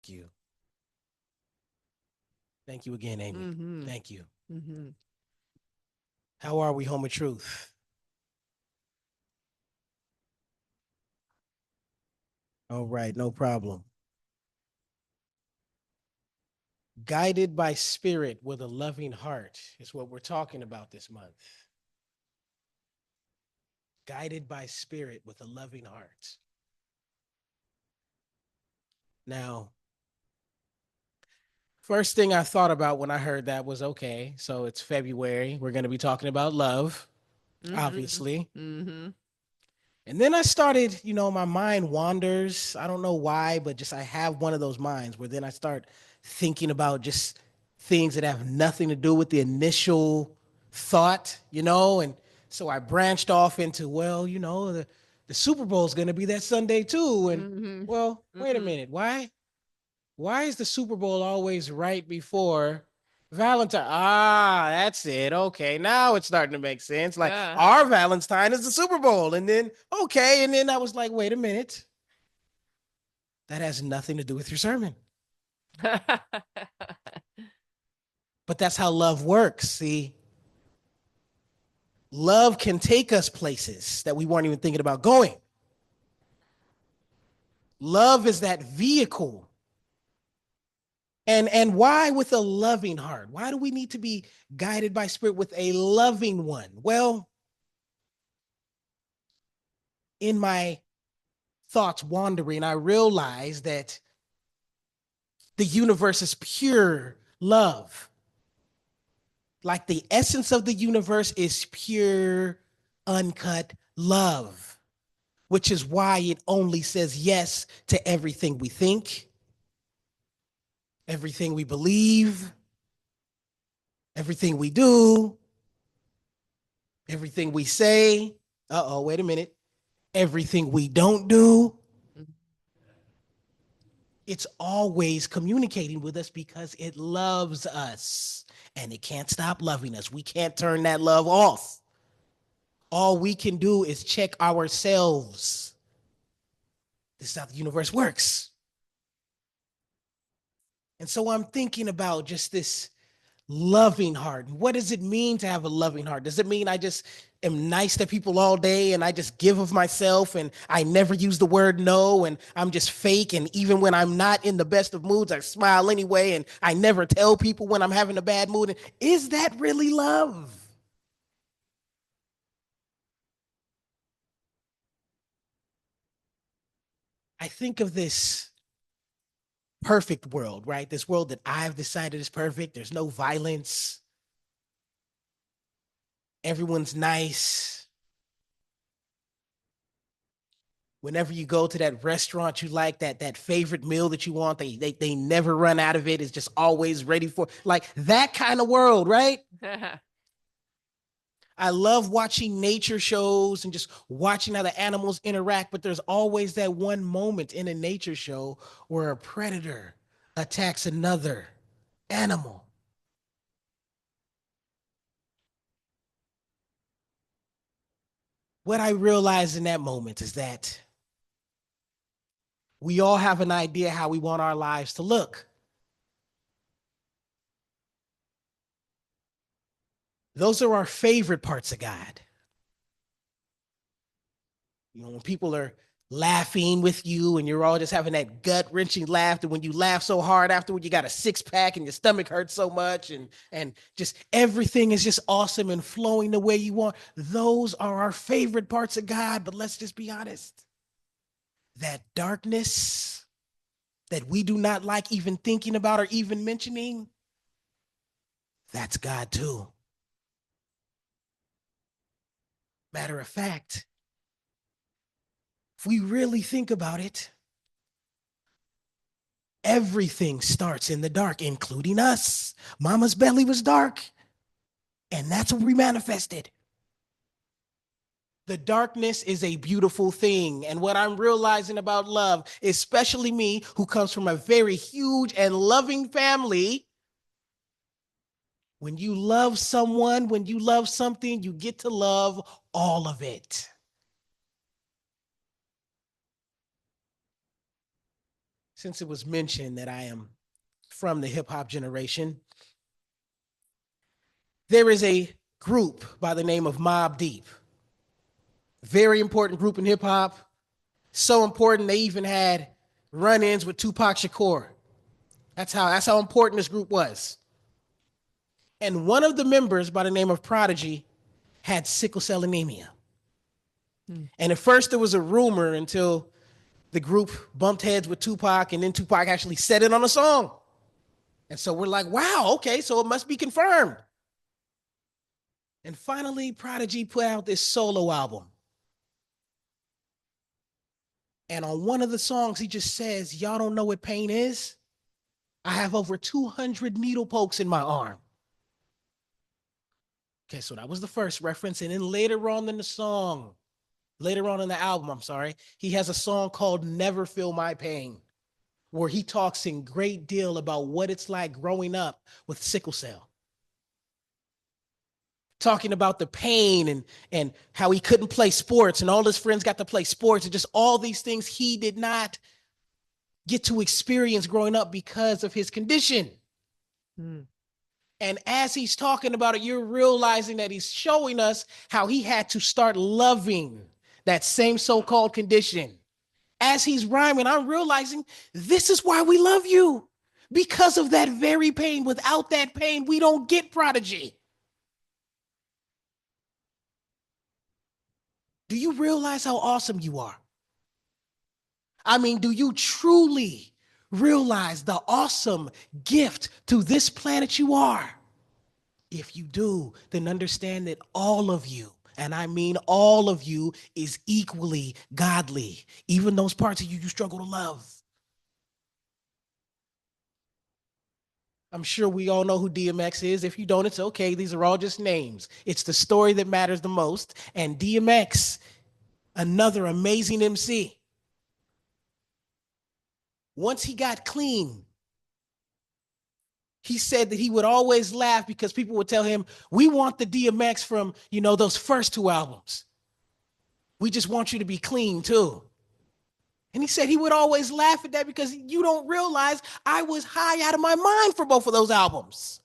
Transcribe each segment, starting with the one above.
Thank you. Thank you again, Amy. Mm-hmm. Thank you. Mm-hmm. How are we, Home of Truth? All right, no problem. Guided by spirit with a loving heart is what we're talking about this month. Guided by spirit with a loving heart. Now, first thing I thought about when I heard that was okay, so it's February. We're going to be talking about love, Mm-hmm. obviously. Mm-hmm. And then I started, my mind wanders. I don't know why, but just I have one of those minds where then I start thinking about just things that have nothing to do with the initial thought. And so I branched off into, well, the Super Bowl is going to be that Sunday too. And Mm-hmm. well, wait a Mm-hmm. minute. Why is the Super Bowl always right before Valentine? Ah, that's it. Okay, now it's starting to make sense. Like Uh-huh. our Valentine is the Super Bowl, and then okay, and then I was like, wait a minute, that has nothing to do with your sermon. But that's how love works. See, love can take us places that we weren't even thinking about going. Love is that vehicle. And why with a loving heart? Why do we need to be guided by spirit with a loving one? Well, in my thoughts wandering, I realized that the universe is pure love. Like the essence of the universe is pure, uncut love, which is why it only says yes to everything we think, everything we believe, everything we do, everything we say. Wait a minute. Everything we don't do. It's always communicating with us because it loves us and it can't stop loving us. We can't turn that love off. All we can do is check ourselves. This is how the universe works. And so I'm thinking about just this loving heart. What does it mean to have a loving heart? Does it mean I just am nice to people all day and I just give of myself and I never use the word no and I'm just fake, and even when I'm not in the best of moods I smile anyway and I never tell people when I'm having a bad mood? Is that really love? I think of this perfect world, right? This world that I've decided is perfect. There's no violence. Everyone's nice. Whenever you go to that restaurant you like, that favorite meal that you want, they never run out of it. It's just always ready for, like, that kind of world, right? I love watching nature shows and just watching how the animals interact, but there's always that one moment in a nature show where a predator attacks another animal. What I realized in that moment is that we all have an idea how we want our lives to look. Those are our favorite parts of God. When people are laughing with you and you're all just having that gut wrenching laughter, when you laugh so hard afterward, you got a six pack and your stomach hurts so much, and just everything is just awesome and flowing the way you want. Those are our favorite parts of God. But let's just be honest. That darkness that we do not like even thinking about or even mentioning, that's God too. Matter of fact, if we really think about it, everything starts in the dark, including us. Mama's belly was dark, and that's what we manifested. The darkness is a beautiful thing. And what I'm realizing about love, especially me, who comes from a very huge and loving family, when you love someone, when you love something, you get to love all of it. Since it was mentioned that I am from the hip hop generation, there is a group by the name of Mobb Deep. Very important group in hip hop. So important they even had run-ins with Tupac Shakur. That's how important this group was. And one of the members by the name of Prodigy had sickle cell anemia. And at first there was a rumor until the group bumped heads with Tupac, and then Tupac actually said it on a song. And so we're like, wow, okay, so it must be confirmed. And finally, Prodigy put out this solo album. And on one of the songs, he just says, y'all don't know what pain is? I have over 200 needle pokes in my arm. Okay, so that was the first reference. And then later on in the album, he has a song called Never Feel My Pain, where he talks in great deal about what it's like growing up with sickle cell. Talking about the pain and how he couldn't play sports and all his friends got to play sports and just all these things he did not get to experience growing up because of his condition. And as he's talking about it, you're realizing that he's showing us how he had to start loving that same so-called condition. As he's rhyming, I'm realizing this is why we love you, because of that very pain. Without that pain, we don't get Prodigy. Do you realize how awesome you are? I mean, do you truly realize the awesome gift to this planet you are? If you do, then understand that all of you, and I mean all of you, is equally godly, even those parts of you struggle to love. I'm sure we all know who DMX is. If you don't, it's okay. These are all just names. It's the story that matters the most. And DMX, another amazing MC. Once he got clean, he said that he would always laugh because people would tell him, we want the DMX from, those first two albums. We just want you to be clean too. And he said he would always laugh at that because you don't realize I was high out of my mind for both of those albums.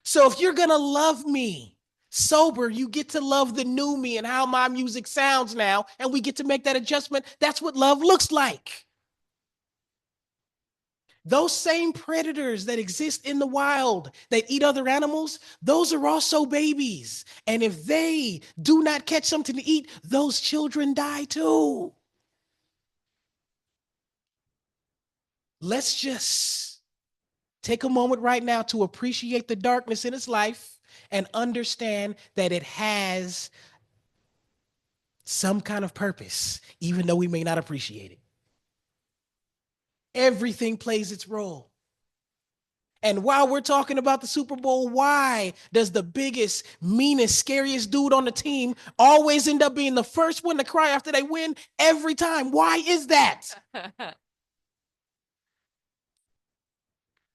So if you're going to love me sober, you get to love the new me and how my music sounds now. And we get to make that adjustment. That's what love looks like. Those same predators that exist in the wild that eat other animals, those are also babies. And if they do not catch something to eat, those children die too. Let's just take a moment right now to appreciate the darkness in his life and understand that it has some kind of purpose, even though we may not appreciate it. Everything plays its role. And while we're talking about the Super Bowl, why does the biggest, meanest, scariest dude on the team always end up being the first one to cry after they win every time? Why is that?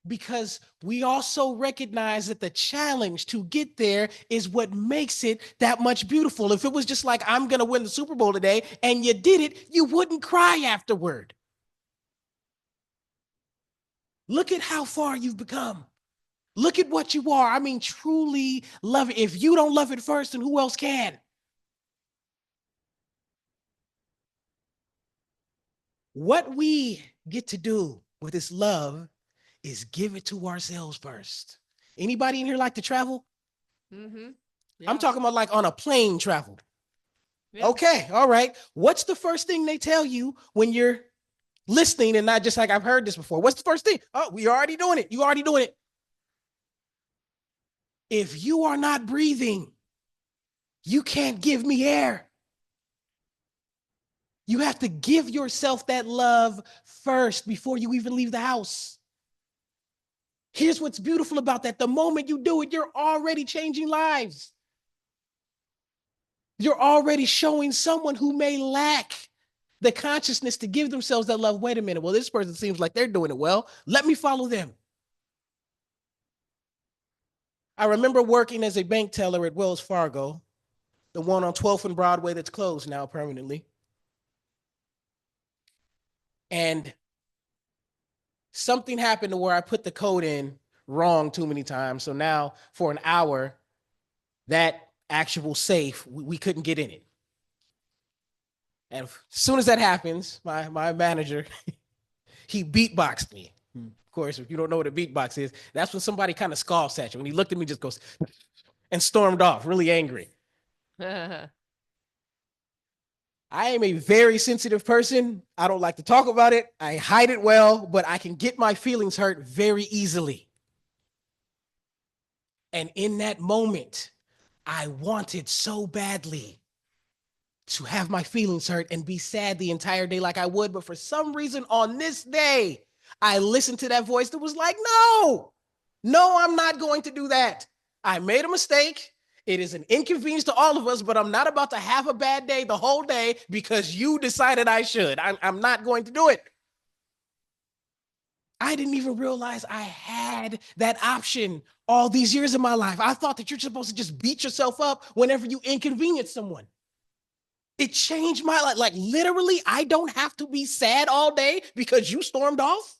Because we also recognize that the challenge to get there is what makes it that much beautiful. If it was just like, I'm going to win the Super Bowl today, and you did it, you wouldn't cry afterward. Look at how far you've become. Look at what you are. I mean, truly love it. If you don't love it first, then who else can? What we get to do with this love is give it to ourselves first. Anybody in here like to travel? Yeah. I'm talking about like on a plane travel. Yeah. Okay, all right. What's the first thing they tell you when you're listening and not just like, I've heard this before? What's the first thing? Oh, we already doing it. You already doing it. If you are not breathing, you can't give me air. You have to give yourself that love first before you even leave the house. Here's what's beautiful about that. The moment you do it, you're already changing lives. You're already showing someone who may lack the consciousness to give themselves that love. Wait a minute. Well, this person seems like they're doing it well. Let me follow them. I remember working as a bank teller at Wells Fargo, the one on 12th and Broadway that's closed now permanently. And something happened to where I put the code in wrong too many times. So now for an hour, that actual safe, we couldn't get in it. And as soon as that happens, my manager, he beatboxed me. Of course, if you don't know what a beatbox is, that's when somebody kind of scoffs at you. When he looked at me, just goes and stormed off, really angry. I am a very sensitive person. I don't like to talk about it. I hide it well, but I can get my feelings hurt very easily. And in that moment, I wanted so badly to have my feelings hurt and be sad the entire day like I would. But for some reason on this day, I listened to that voice that was like, no, I'm not going to do that. I made a mistake. It is an inconvenience to all of us, but I'm not about to have a bad day the whole day because you decided I should. I'm not going to do it. I didn't even realize I had that option all these years of my life. I thought that you're supposed to just beat yourself up whenever you inconvenience someone. It changed my life. Like literally, I don't have to be sad all day because you stormed off.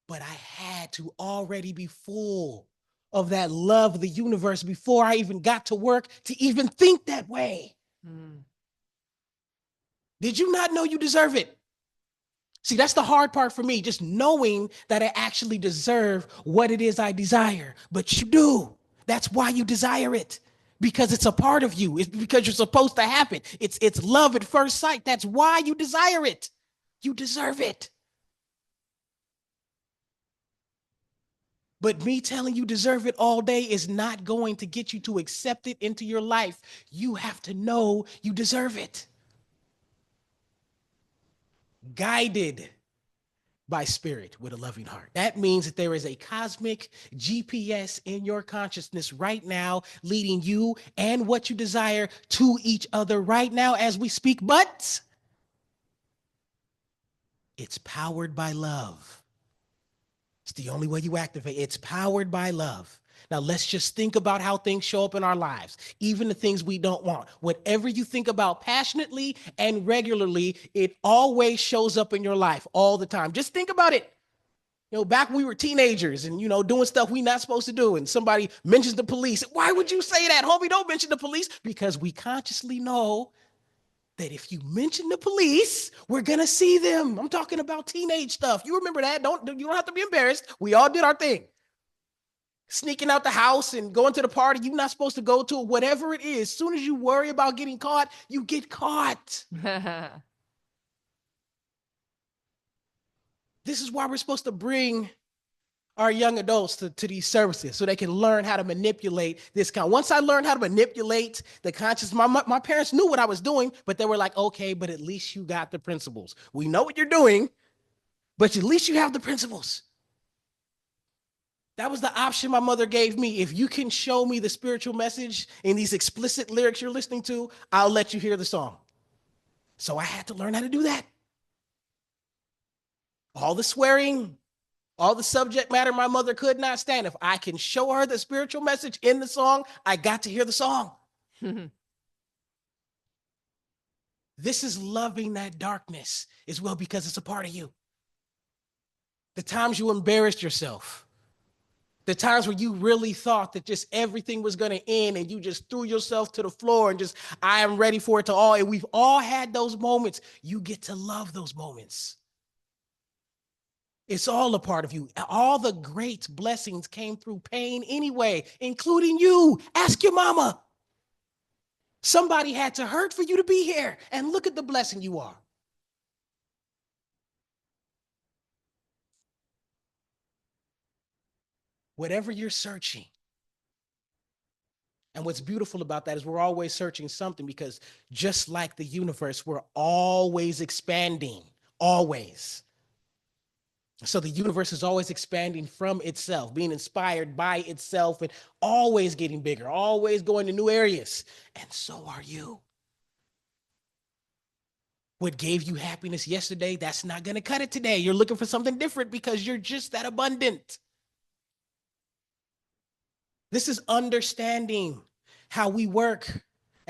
But I had to already be full of that love of the universe before I even got to work to even think that way. Did you not know you deserve it? See, that's the hard part for me, just knowing that I actually deserve what it is I desire. But you do. That's why you desire it. Because it's a part of you. It's because you're supposed to have it. It's love at first sight. That's why you desire it. You deserve it. But me telling you deserve it all day is not going to get you to accept it into your life. You have to know you deserve it. Guided by spirit with a loving heart. That means that there is a cosmic GPS in your consciousness right now, leading you and what you desire to each other right now as we speak. But it's powered by love. It's the only way you activate. It's powered by love. Now, let's just think about how things show up in our lives, even the things we don't want. Whatever you think about passionately and regularly, it always shows up in your life all the time. Just think about it. Back when we were teenagers and, doing stuff we not supposed to do, and somebody mentions the police. Why would you say that, homie? Don't mention the police. Because we consciously know that if you mention the police, we're going to see them. I'm talking about teenage stuff. You remember that. You don't have to be embarrassed. We all did our thing. Sneaking out the house and going to the party you're not supposed to go to, whatever it is. As soon as you worry about getting caught, you get caught. This is why we're supposed to bring our young adults to these services so they can learn how to manipulate this kind. Once I learned how to manipulate the conscious, my parents knew what I was doing, but they were like, okay, but at least you got the principles. We know what you're doing, but at least you have the principles. That was the option my mother gave me. If you can show me the spiritual message in these explicit lyrics you're listening to, I'll let you hear the song. So I had to learn how to do that. All the swearing, all the subject matter my mother could not stand. If I can show her the spiritual message in the song, I got to hear the song. This is loving that darkness as well because it's a part of you. The times you embarrassed yourself, the times where you really thought that just everything was going to end and you just threw yourself to the floor and just, I am ready for it to all. And we've all had those moments. You get to love those moments. It's all a part of you. All the great blessings came through pain anyway, including you. Ask your mama. Somebody had to hurt for you to be here. And look at the blessing you are. Whatever you're searching. And what's beautiful about that is we're always searching something because just like the universe, we're always expanding, always. So the universe is always expanding from itself, being inspired by itself and always getting bigger, always going to new areas. And so are you. What gave you happiness yesterday, that's not going to cut it today. You're looking for something different because you're just that abundant. This is understanding how we work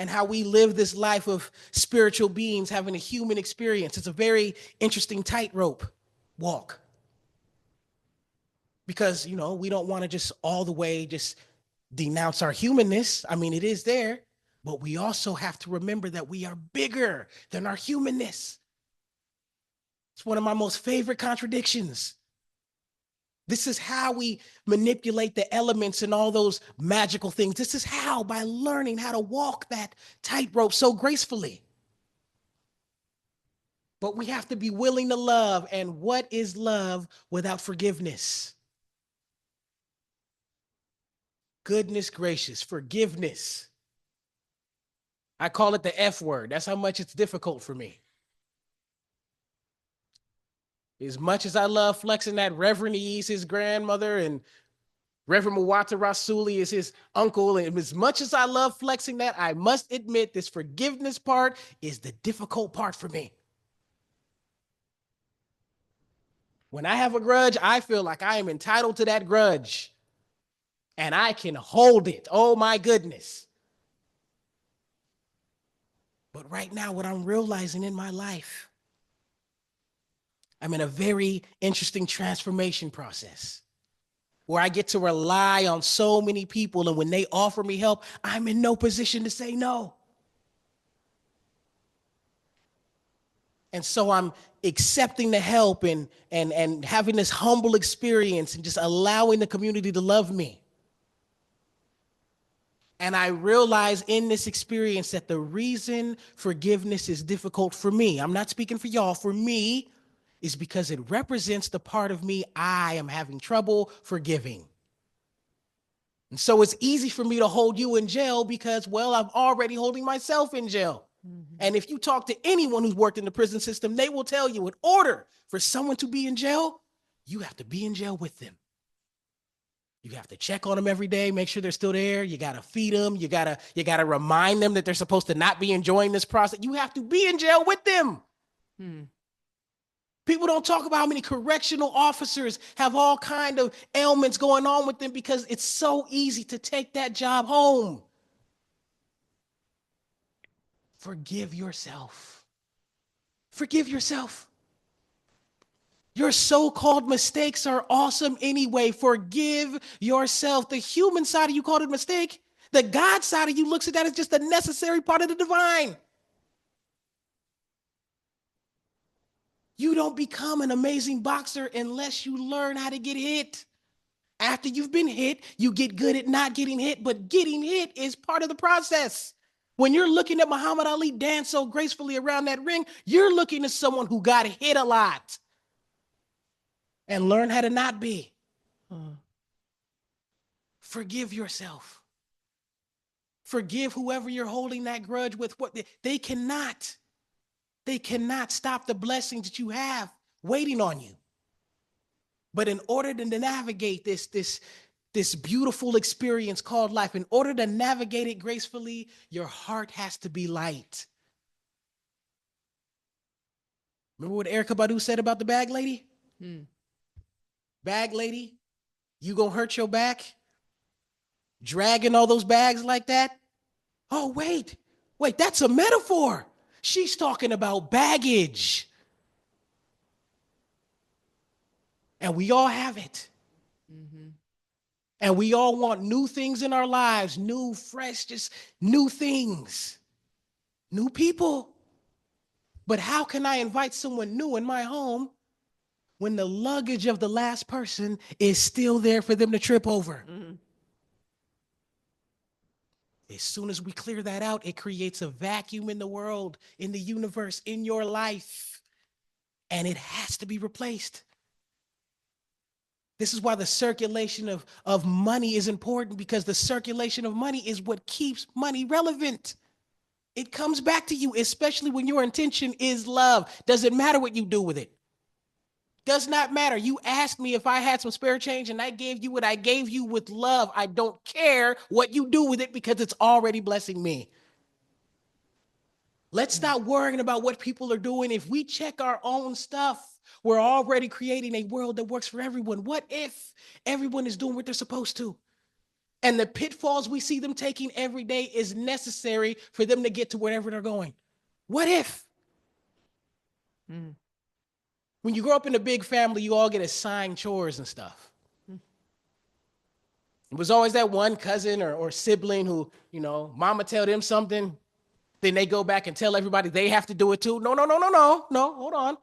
and how we live this life of spiritual beings having a human experience. It's a very interesting tightrope walk because, we don't want to just all the way just denounce our humanness. I mean, it is there, but we also have to remember that we are bigger than our humanness. It's one of my most favorite contradictions. This is how we manipulate the elements and all those magical things. This is how, by learning how to walk that tightrope so gracefully. But we have to be willing to love. And what is love without forgiveness? Goodness gracious, forgiveness. I call it the F word. That's how much it's difficult for me. As much as I love flexing that Reverend E is his grandmother and Reverend Muwata Rasuli is his uncle, and as much as I love flexing that, I must admit this forgiveness part is the difficult part for me. When I have a grudge, I feel like I am entitled to that grudge. And I can hold it. Oh my goodness. But right now, what I'm realizing in my life, I'm in a very interesting transformation process where I get to rely on so many people. And when they offer me help, I'm in no position to say no. And so I'm accepting the help and having this humble experience and just allowing the community to love me. And I realize in this experience that the reason forgiveness is difficult for me, I'm not speaking for y'all, for me, is because it represents the part of me I am having trouble forgiving. And so it's easy for me to hold you in jail because, well, I'm already holding myself in jail. Mm-hmm. And if you talk to anyone who's worked in the prison system, they will tell you in order for someone to be in jail, you have to be in jail with them. You have to check on them every day, make sure they're still there. You got to feed them. You got to remind them that they're supposed to not be enjoying this process. You have to be in jail with them. People don't talk about how many correctional officers have all kind of ailments going on with them because it's so easy to take that job home. Forgive yourself. Forgive yourself. Your so-called mistakes are awesome anyway. Forgive yourself. The human side of you called it a mistake. The God side of you looks at that as just a necessary part of the divine. You don't become an amazing boxer unless you learn how to get hit. After you've been hit, you get good at not getting hit, but getting hit is part of the process. When you're looking at Muhammad Ali dance so gracefully around that ring, you're looking at someone who got hit a lot. And learn how to not be. Forgive yourself. Forgive whoever you're holding that grudge with. What they cannot stop the blessings that you have waiting on you. But in order to navigate this beautiful experience called life, in order to navigate it gracefully, your heart has to be light. Remember what Erykah Badu said about the bag lady? Bag lady, you gonna hurt your back? Dragging all those bags like that? Oh, wait, that's a metaphor. She's talking about baggage. And we all have it. Mm-hmm. And we all want new things in our lives, new, fresh, just new things, new people. But how can I invite someone new in my home when the luggage of the last person is still there for them to trip over? Mm-hmm. As soon as we clear that out, it creates a vacuum in the world, in the universe, in your life. And it has to be replaced. This is why the circulation of money is important, because the circulation of money is what keeps money relevant. It comes back to you, especially when your intention is love. Doesn't matter what you do with it. Does not matter. You asked me if I had some spare change and I gave you what I gave you with love. I don't care what you do with it because it's already blessing me. Let's stop worrying about what people are doing. If we check our own stuff, we're already creating a world that works for everyone. What if everyone is doing what they're supposed to? And the pitfalls we see them taking every day is necessary for them to get to wherever they're going. What if? Mm. When you grow up in a big family, you all get assigned chores and stuff. It was always that one cousin or sibling who, mama tell them something, then they go back and tell everybody they have to do it too. No, no, no, no, no, no, hold on.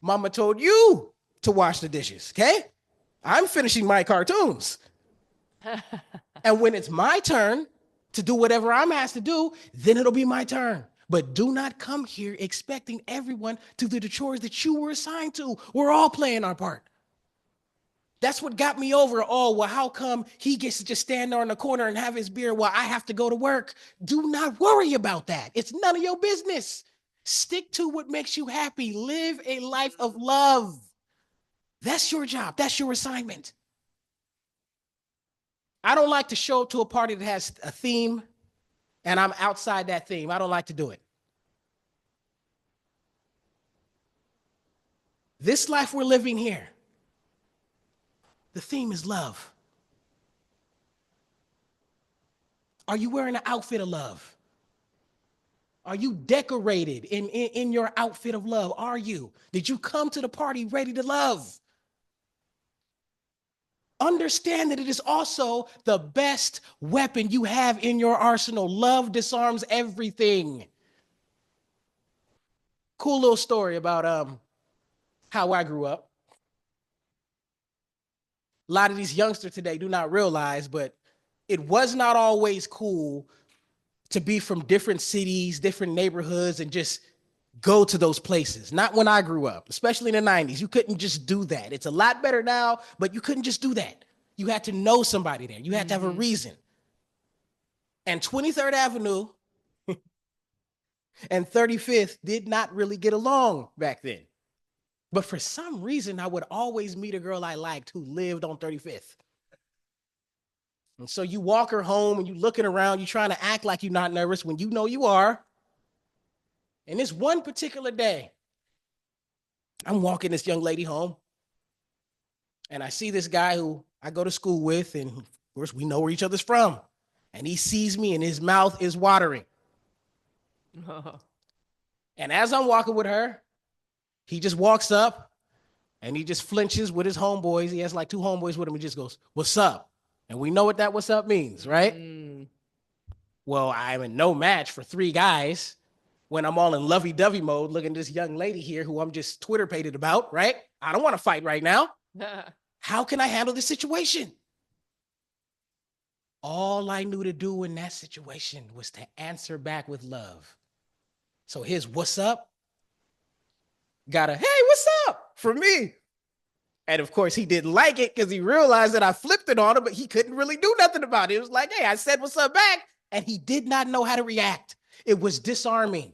Mama told you to wash the dishes, okay? I'm finishing my cartoons. And when it's my turn to do whatever I'm asked to do, then it'll be my turn. But do not come here expecting everyone to do the chores that you were assigned to. We're all playing our part. That's what got me over. Oh, well, how come he gets to just stand there in the corner and have his beer while I have to go to work? Do not worry about that. It's none of your business. Stick to what makes you happy. Live a life of love. That's your job. That's your assignment. I don't like to show up to a party that has a theme and I'm outside that theme. I don't like to do it. This life we're living here, the theme is love. Are you wearing an outfit of love? Are you decorated in your outfit of love? Are you? Did you come to the party ready to love? Understand that it is also the best weapon you have in your arsenal. Love disarms everything. Cool little story about how I grew up. A lot of these youngsters today do not realize, but it was not always cool to be from different cities, different neighborhoods, and just go to those places. Not when I grew up, especially in the 90s. You couldn't just do that. It's a lot better now, but you couldn't just do that. You had to know somebody there. You had to have a reason. And 23rd Avenue and 35th did not really get along back then. But for some reason, I would always meet a girl I liked who lived on 35th. And so you walk her home and you looking around, you trying to act like you're not nervous when you know you are. And this one particular day, I'm walking this young lady home and I see this guy who I go to school with, and of course we know where each other's from. And he sees me and his mouth is watering. And as I'm walking with her, he just walks up and he just flinches with his homeboys. He has like two homeboys with him. He just goes, "What's up?" And we know what that "what's up" means, right? Well, I'm in no match for three guys when I'm all in lovey-dovey mode looking at this young lady here who I'm just Twitter-pated about, right? I don't want to fight right now. How can I handle this situation? All I knew to do in that situation was to answer back with love. So his "what's up" got a "hey, what's up" for me. And of course, he didn't like it because he realized that I flipped it on him, but he couldn't really do nothing about it. It was like, "Hey, I said what's up back," and he did not know how to react. It was disarming.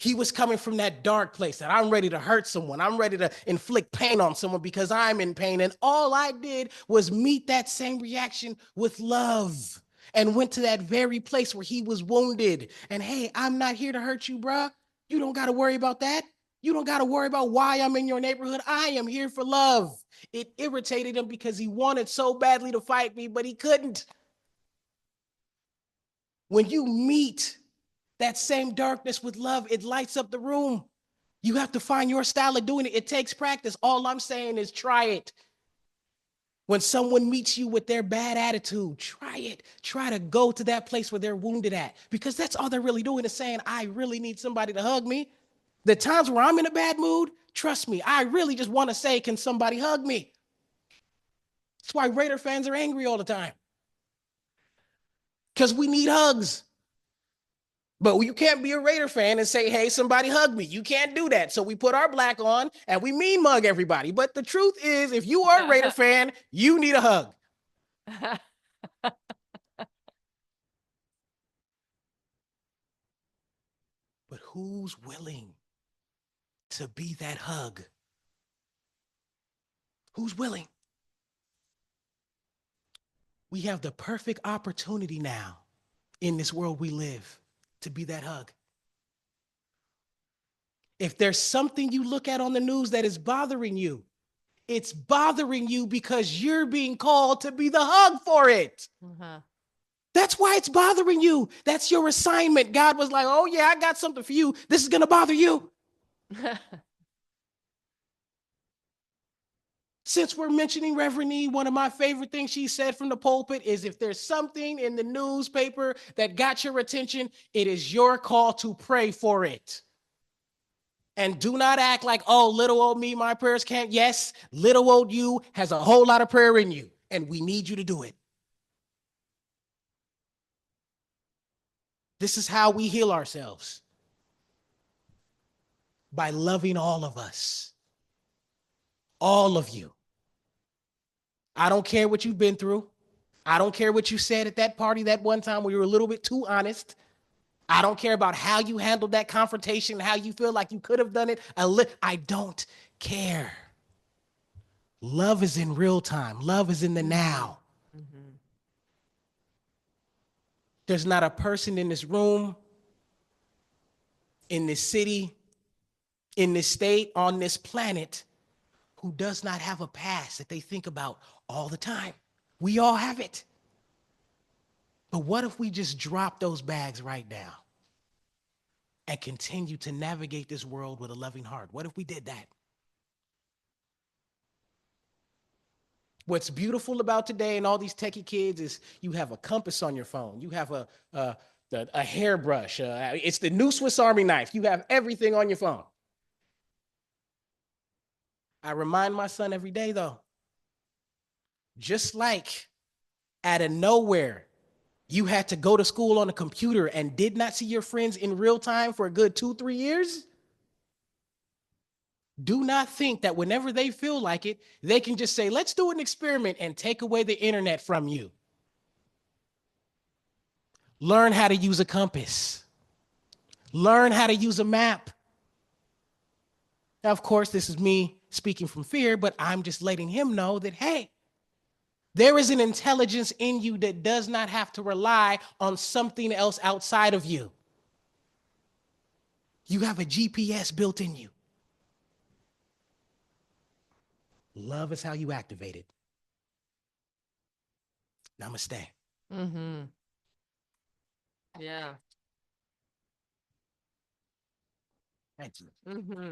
He was coming from that dark place that I'm ready to hurt someone. I'm ready to inflict pain on someone because I'm in pain. And all I did was meet that same reaction with love and went to that very place where he was wounded. And hey, I'm not here to hurt you, bruh. You don't got to worry about that. You don't got to worry about why I'm in your neighborhood. I am here for love. It irritated him because he wanted so badly to fight me, but he couldn't. When you meet that same darkness with love, it lights up the room. You have to find your style of doing it. It takes practice. All I'm saying is try it. When someone meets you with their bad attitude, try it. Try to go to that place where they're wounded at, because that's all they're really doing is saying, "I really need somebody to hug me." The times where I'm in a bad mood, trust me, I really just want to say, "Can somebody hug me?" That's why Raider fans are angry all the time, because we need hugs. But you can't be a Raider fan and say, "Hey, somebody hug me." You can't do that. So we put our black on and we mean mug everybody. But the truth is, if you are a Raider fan, you need a hug. But who's willing to be that hug? Who's willing? We have the perfect opportunity now in this world we live to be that hug. If there's something you look at on the news that is bothering you, It's bothering you because you're being called to be the hug for it. Uh-huh. That's why it's bothering you. That's your assignment. God was like, oh, yeah, I got something for you. This is going to bother you. Since we're mentioning Reverend E, one of my favorite things she said from the pulpit is if there's something in the newspaper that got your attention, it is your call to pray for it. And do not act like, oh, little old me, my prayers can't. Yes, little old you has a whole lot of prayer in you, and we need you to do it. This is how we heal ourselves, by loving all of us, all of you. I don't care what you've been through. I don't care what you said at that party that one time where you were a little bit too honest. I don't care about how you handled that confrontation, how you feel like you could have done it. I don't care. Love is in real time. Love is in the now. Mm-hmm. There's not a person in this room, in this city, in this state, on this planet who does not have a past that they think about all the time. We all have it. But what if we just drop those bags right now and continue to navigate this world with a loving heart? What if we did that? What's beautiful about today and all these techie kids is you have a compass on your phone. You have a hairbrush. It's the new Swiss Army knife. You have everything on your phone. I remind my son every day, though, just like out of nowhere, you had to go to school on a computer and did not see your friends in real time for a good 2-3 years. Do not think that whenever they feel like it, they can just say, let's do an experiment and take away the internet from you. Learn how to use a compass. Learn how to use a map. Now, of course, this is me speaking from fear, but I'm just letting him know that, hey, there is an intelligence in you that does not have to rely on something else outside of you. You have a GPS built in you. Love is how you activate it. Namaste. Mm-hmm. Yeah. Thank you. Mm-hmm.